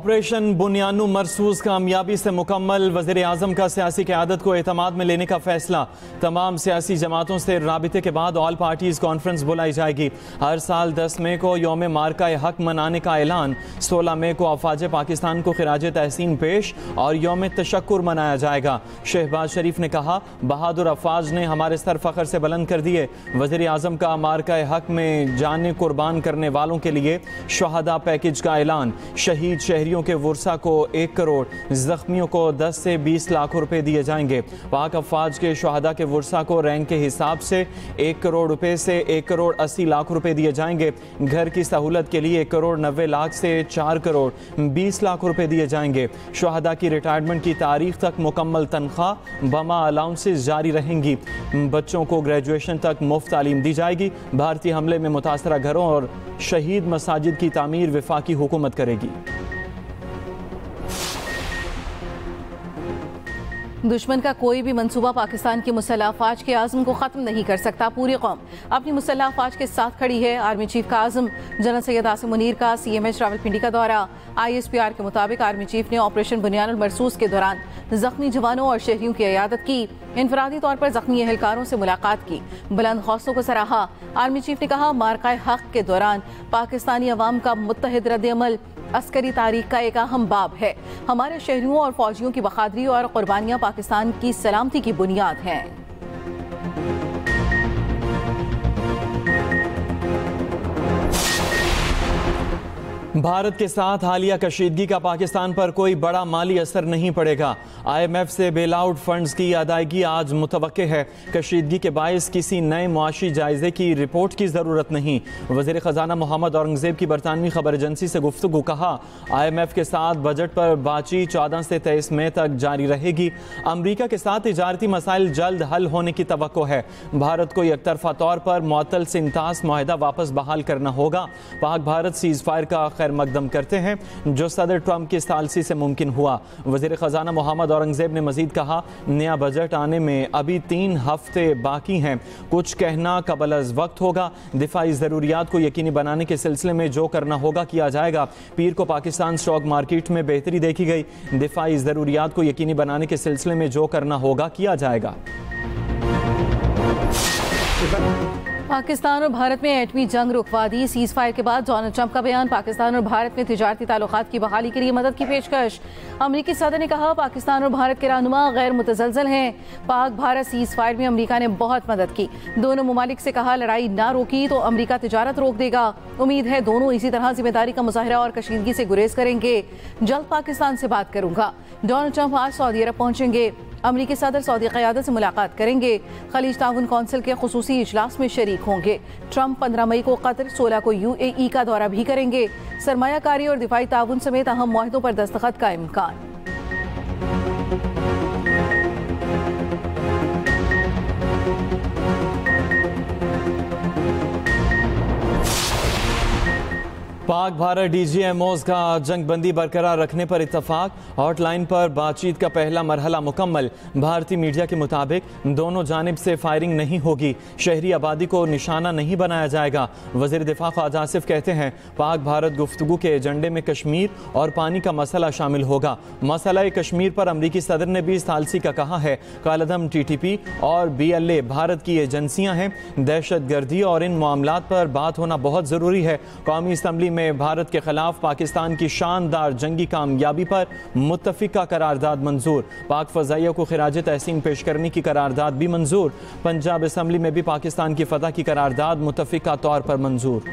Operation बुनियानु मरसूस कामयाबी से मुकम्मल। वज़ीर आज़म का सियासी क़यादत को एतमाद में लेने का फैसला। तमाम सियासी जमातों से राबिते के बाद ऑल पार्टीज़ कॉन्फ्रेंस बुलाई जाएगी। हर साल 10 मई को यौम मार्का हक मनाने का ऐलान। 16 मई को अफवाज पाकिस्तान को खिराज तहसीन पेश और यौम तशक्कुर मनाया जाएगा। शहबाज शरीफ ने कहा, बहादुर अफवाज ने हमारे सर फ़ख्र से बुलंद कर दिए। वज़ीर आज़म का मार्का हक में जाने कुर्बान करने वालों के लिए शहादा पैकेज का ऐलान। शहीद शहरियों के वर्सा को 1 करोड़, जख्मियों को 10 से 20 लाख रुपए दिए जाएंगे। पाक अफवाज के शहादा के वर्सा को रैंक के हिसाब से 1 करोड़ रुपए से 1 करोड़ 80 लाख रुपए दिए जाएंगे। घर की सहूलत के लिए 1 करोड़ 90 लाख से 4 करोड़ 20 लाख रुपए दिए जाएंगे। शहादा की रिटायरमेंट की तारीख तक मुकम्मल तनख्वाह बमा अलाउंसेस जारी रहेंगी। बच्चों को ग्रेजुएशन तक मुफ्त तालीम दी जाएगी। भारतीय हमले में मुतासरा घरों और शहीद मसाजिद की तामीर वफाकी हुकूमत करेगी। दुश्मन का कोई भी मंसूबा पाकिस्तान की मुसल्लह अफवाज के आज़म को ख़त्म नहीं कर सकता। पूरी कौम अपनी मुसल्लह अफवाज के साथ खड़ी है। आर्मी चीफ का आज़म जनरल सैयद आसिम मुनीर का CMH रावलपिंडी का दौरा। ISPR के मुताबिक आर्मी चीफ ने ऑपरेशन बुनियानुल मरसूस के दौरान जख्मी जवानों और शहरियों की इयादत की। इनफरादी तौर पर जख्मी एहलकारों से मुलाकात की। बुलंद हौसलों को सराहा। आर्मी चीफ ने कहा, मार्का हक के दौरान पाकिस्तानी अवाम का मुत्तहिद रद्द-ए-अमल अस्करी तारीख का एक अहम बाब है। हमारे शहरियों और फौजियों की बहादुरी और कुर्बानियां पाकिस्तान की सलामती की बुनियाद हैं। भारत के साथ हालिया कशीदगी का पाकिस्तान पर कोई बड़ा माली असर नहीं पड़ेगा। IMF से बेल आउट फंड्स की अदायगी आज मुतवक्के है। कशीदगी के बायस किसी नए मुआशी जायजे की रिपोर्ट की ज़रूरत नहीं। वज़ीर ख़जाना मोहम्मद औरंगज़ेब की बरतानवी खबर एजेंसी से गुफ्तगू। कहा, IMF के साथ बजट पर बातचीत 14 से 23 मई तक जारी रहेगी। अमरीका के साथ तिजारती मसाइल जल्द हल होने की तवक्को है। भारत को एकतरफा तौर पर मुअत्तल सिंतास मुआहदा वापस बहाल करना होगा। पाक भारत सीज़ फायर का खैर मकदम करते हैं, जो सदर ट्रंप की सालसी से मुमकिन हुआ। वज़ीर ख़जाना मोहम्मद औरंगज़ेब ने मजीद कहा, नया बजट आने में अभी 3 हफ्ते बाकी हैं। कुछ कहना कबल अज़ वक्त होगा। दिफाई ज़रूरियात को यकीनी बनाने के सिलसिले में जो करना होगा किया जाएगा। पीर को पाकिस्तान स्टॉक मार्केट में बेहतरी देखी गई। दिफाई ज़रूरियात को यकीनी बनाने के सिलसिले में जो करना होगा किया जाएगा। पाकिस्तान और भारत में एटमी जंग रुकवा दी। सीज़ फायर के बाद डोनाल्ड ट्रंप का बयान। पाकिस्तान और भारत में तिजारती ताल्लुकात की बहाली के लिए मदद की पेशकश। अमरीकी सदर ने कहा, पाकिस्तान और भारत के रहनुमा गैर मुतज़लज़ल हैं। पाक भारत सीज़ फायर में अमरीका ने बहुत मदद की। दोनों ममालिक से कहा, लड़ाई ना रोकी तो अमरीका तिजारत रोक देगा। उम्मीद है दोनों इसी तरह जिम्मेदारी का मुजाहरा और कशीदगी से गुरेज करेंगे। जल्द पाकिस्तान से बात करूंगा। डोनाल्ड ट्रंप आज सऊदी अरब पहुंचेंगे। अमरीकी सदर सऊदी क़यादत से मुलाकात करेंगे। खलीज ताउन कौंसिल के खुसूसी इजलास में शरीक होंगे। ट्रंप 15 मई को कतर, 16 को UAE का दौरा भी करेंगे। सरमायाकारी और दिफाई ताउन समेत अहम मुआहदों पर दस्तखत का इम्कान। पाक भारत DGMOs का जंगबंदी बरकरार रखने पर इत्तफाक। हॉटलाइन पर बातचीत का पहला मरहला मुकम्मल। भारतीय मीडिया के मुताबिक दोनों जानिब से फायरिंग नहीं होगी। शहरी आबादी को निशाना नहीं बनाया जाएगा। वज़ीर दिफा ख्वाजा आसिफ कहते हैं, पाक भारत गुफ्तगू के एजेंडे में कश्मीर और पानी का मसला शामिल होगा। मसला कश्मीर पर अमरीकी सदर ने भी सालसी का कहा है। कालदम TTP और BLA भारत की एजेंसियाँ हैं। दहशत गर्दी और इन मामलात पर बात होना बहुत ज़रूरी है। कौमी असम्बली में भारत के खिलाफ पाकिस्तान की शानदार जंगी कामयाबी पर मुत्तफिका करारदाद मंजूर। पाक फ़ज़ाइया को खिराज तहसीन पेश करने की करारदाद भी मंजूर। पंजाब असम्बली में भी पाकिस्तान की फतह की करारदाद मुत्तफिका तौर पर मंजूर।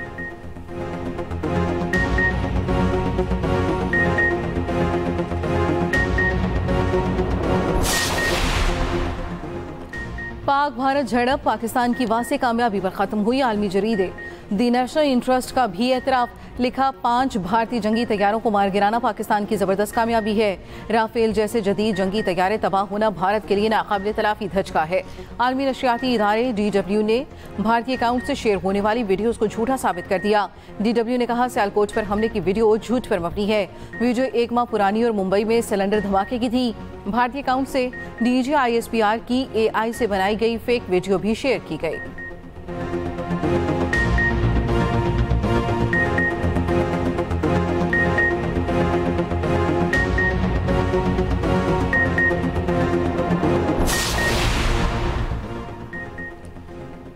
पाक भारत झड़प पाकिस्तान की वासे कामयाबी पर खत्म हुई। आलमी जरीदे दी नेशनल इंटरेस्ट का भी एतराफ़। लिखा, 5 भारतीय जंगी तैयारों को मार गिराना पाकिस्तान की जबरदस्त कामयाबी है। राफेल जैसे जदीद जंगी तैयारे तबाह होना भारत के लिए नाकाबिल तलाफी धचका है। आलमी नशियाती इदारे DW ने भारतीय अकाउंट से शेयर होने वाली वीडियोस को झूठा साबित कर दिया। DW ने कहा, सियालकोट पर हमले की वीडियो झूठ पर मबनी है। वीडियो 1 माह पुरानी और मुंबई में सिलेंडर धमाके की थी। भारतीय अकाउंट से DG ISPR की AI से बनाई गई फेक वीडियो भी शेयर की गई।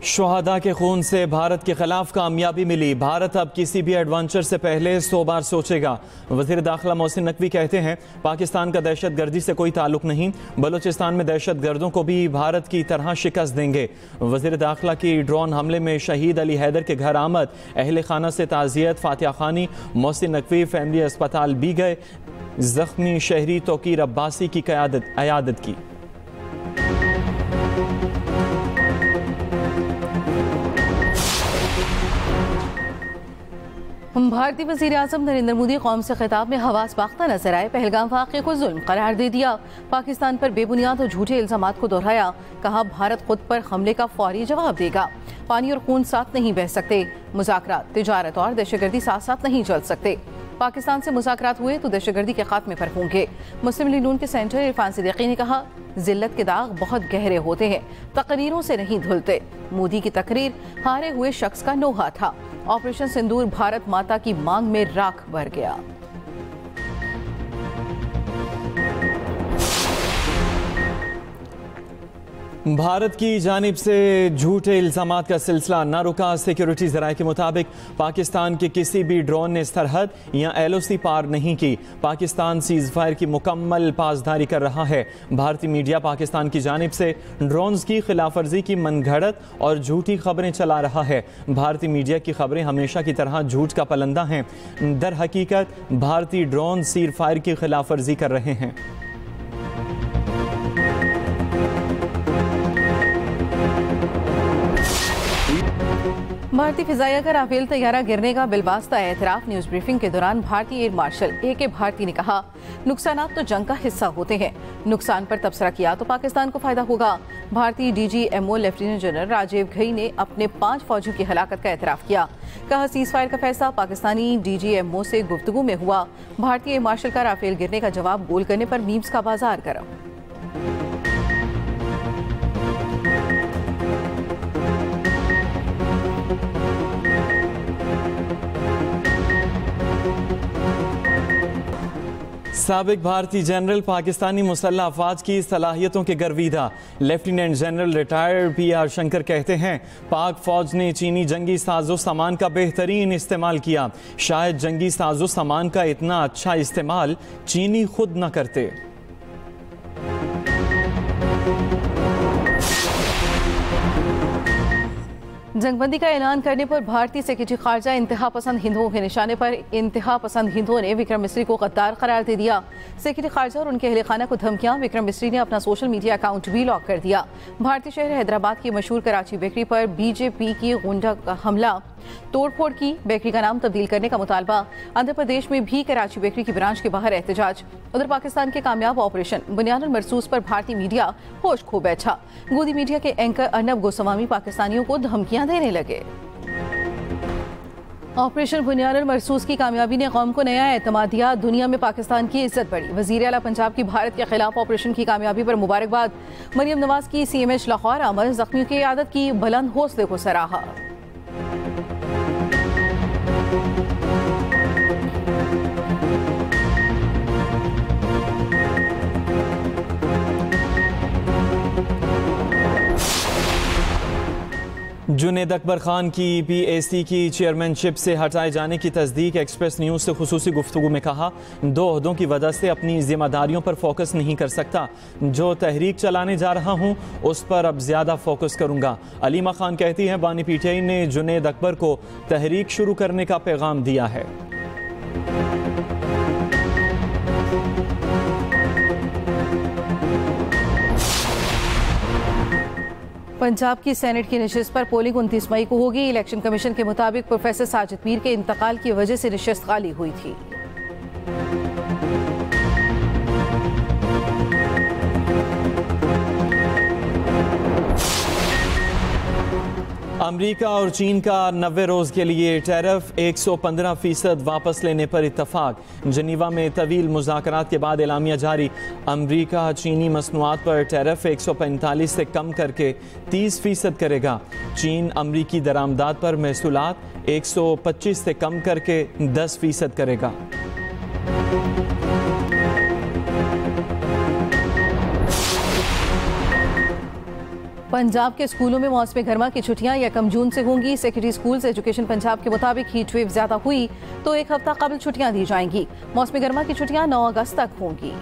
शुहदा के खून से भारत के खिलाफ कामयाबी मिली। भारत अब किसी भी एडवेंचर से पहले 100 बार सोचेगा। वज़ीर दाखिला मोहसिन नकवी कहते हैं पाकिस्तान का दहशत गर्दी से कोई ताल्लुक नहीं, बलूचिस्तान में दहशत गर्दों को भी भारत की तरह शिकस्त देंगे। वज़ीर दाखिला की ड्रोन हमले में शहीद अली हैदर के घर आमद, अहले खाना से ताज़ियत, फातिहा खानी। मोहसिन नकवी फैमिली अस्पताल भी गए, जख्मी शहरी तोकीर अब्बासी की अयादत की। भारतीय वज़ीर आज़म नरेंद्र मोदी कौम से खिताब में हवास बाख्ता नजर आए। पहलगाम वाक़े को जुल्म करार दे दिया, पाकिस्तान पर बेबुनियाद और झूठे इल्ज़ामात को दोहराया। कहा भारत खुद पर हमले का फौरी जवाब देगा। पानी और खून साथ नहीं बह सकते, मुज़ाकरात, तिजारत और दहशतगर्दी साथ साथ नहीं चल सकते। पाकिस्तान से मुज़ाकरात हुए तो दहशतगर्दी के खात्मे पर होंगे। मुस्लिम लीग नून के सेंटर इरफान सिद्दीकी ने कहा जिल्लत के दाग बहुत गहरे होते हैं, तकरीरों से नहीं धुलते। मोदी की तकरीर हारे हुए शख्स का नोहा था। ऑपरेशन सिंदूर भारत माता की मांग में राख भर गया। भारत की जानिब से झूठे इल्ज़ामात का सिलसिला न रुका। सिक्योरिटी ज़राए के मुताबिक पाकिस्तान के किसी भी ड्रोन ने सरहद या LOC पार नहीं की। पाकिस्तान सीज़ फायर की मुकम्मल पासदारी कर रहा है। भारतीय मीडिया पाकिस्तान की जानिब से ड्रोन्स की खिलाफवर्जी की मनगढ़ंत और झूठी खबरें चला रहा है। भारतीय मीडिया की खबरें हमेशा की तरह झूठ का पलंदा हैं। दर हकीकत भारतीय ड्रोन सीज़ फायर की खिलाफवर्जी कर रहे हैं। भारतीय फिजाइया का राफेल तैयारा गिरने का बिलवास्ता एतराफ। न्यूज ब्रीफिंग के दौरान भारतीय एयर मार्शल AK भारती ने कहा नुकसानात तो जंग का हिस्सा होते हैं, नुकसान पर तबसरा किया तो पाकिस्तान को फायदा होगा। भारतीय DGMO lieutenant general Rajiv Ghai ने अपने 5 फौजियों की हलाकत का एतराफ किया। कहा सीज फायर का फैसला पाकिस्तानी DGMO से गुफ्तगू में हुआ। भारतीय एयर मार्शल का राफेल गिरने का जवाब गोल करने पर मीम्स का बाजार गर्म। साबिक भारतीय जनरल पाकिस्तानी मुसल्लह अफवाज की सलाहियतों के गर्विदा। Lieutenant general retired PR Shankar कहते हैं पाक फौज ने चीनी जंगी साजो सामान का बेहतरीन इस्तेमाल किया। शायद जंगी साजो सामान का इतना अच्छा इस्तेमाल चीनी खुद न करते। जंगबंदी का ऐलान करने पर भारतीय सेक्रेटरी खारजा इंतहा पसंद हिंदुओं के निशाने पर इंतहा पसंद हिंदुओं ने विक्रम मिस्री को गद्दार करार दे दिया। सेक्रेटरी खारजा और उनके अहले खाना को धमकियां। विक्रम मिस्री ने अपना सोशल मीडिया अकाउंट भी लॉक कर दिया। भारतीय शहर हैदराबाद की मशहूर कराची बेकरी पर BJP की गुंडा का हमला, तोड़फोड़ की, बेकरी का नाम तब्दील करने का मुतालबा। आंध्र प्रदेश में भी कराची बेकरी की ब्रांच के बाहर एहतजाज। उधर पाकिस्तान के कामयाब ऑपरेशन बुनियानुल मरसूस पर भारतीय मीडिया होश खो बैठा। गोदी मीडिया के एंकर अर्नब गोस्वामी पाकिस्तानियों को धमकियां देने लगे। ऑपरेशन बुनियानुल मरसूस की कामयाबी ने कौम को नया एतमाद दिया। दुनिया में पाकिस्तान की इज्जत बढ़ी। वज़ीर आला पंजाब की भारत के खिलाफ ऑपरेशन की कामयाबी पर मुबारकबाद। मरियम नवाज की CMH लाहौर आमद, जख्मियों की इयादत की, बुलंद हौसले को सराहा। जुनेद अकबर खान की PAC की चेयरमैनशिप से हटाए जाने की तस्दीक। एक्सप्रेस न्यूज़ से खुसूसी गुफ्तगू में कहा 2 ओहदों की वजह से अपनी जिम्मेदारियों पर फोकस नहीं कर सकता। जो तहरीक चलाने जा रहा हूं उस पर अब ज्यादा फोकस करूंगा। अलीमा खान कहती हैं बानी PTI ने जुनेद अकबर को तहरीक शुरू करने का पैगाम दिया है। पंजाब की सेनेट की नशिस्त पर पोलिंग 29 मई को होगी। इलेक्शन कमीशन के मुताबिक प्रोफेसर साजिद मीर के इंतकाल की वजह से नशिस्त खाली हुई थी। अमेरिका और चीन का 90 रोज के लिए टैरिफ 115% वापस लेने पर इत्तफाक। जनीवा में तवील मुज़ाकरात के बाद एलामिया जारी। अमेरिका चीनी मसनूआत पर टैरिफ 145 से कम करके 30% करेगा। चीन अमेरिकी दरामदात पर महसूलात 125 से कम करके 10% करेगा। पंजाब के स्कूलों में मौसम गर्मा की छुट्टियां यकम जून से होंगी। सेक्रेटरी स्कूल्स एजुकेशन पंजाब के मुताबिक हीट वेव ज्यादा हुई तो एक हफ्ता कबल छुट्टियां दी जाएंगी। मौसम गर्मा की छुट्टियां 9 अगस्त तक होंगी।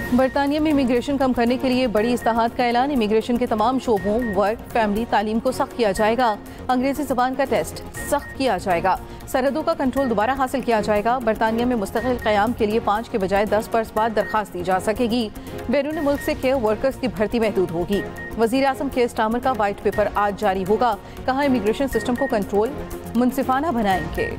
बरतानिया में इमिग्रेशन कम करने के लिए बड़ी इस्लाहात का ऐलान। इमिग्रेशन के तमाम शोबों, वर्क, फैमिली, तालीम को सख्त किया जाएगा। अंग्रेजी ज़बान का टेस्ट सख्त किया जाएगा। सरहदों का कंट्रोल दोबारा हासिल किया जाएगा। बरतानिया में मुस्तकिल क़याम के लिए 5 के बजाय 10 बरस बाद दरख्वास्त दी जा सकेगी। बैरून मुल्क से केयर वर्कर्स की भर्ती महदूद होगी। वज़ीर आज़म केयर स्टार्मर का वाइट पेपर आज जारी होगा। कहा इमिग्रेशन सिस्टम को कंट्रोल मुनसिफाना बनाएंगे।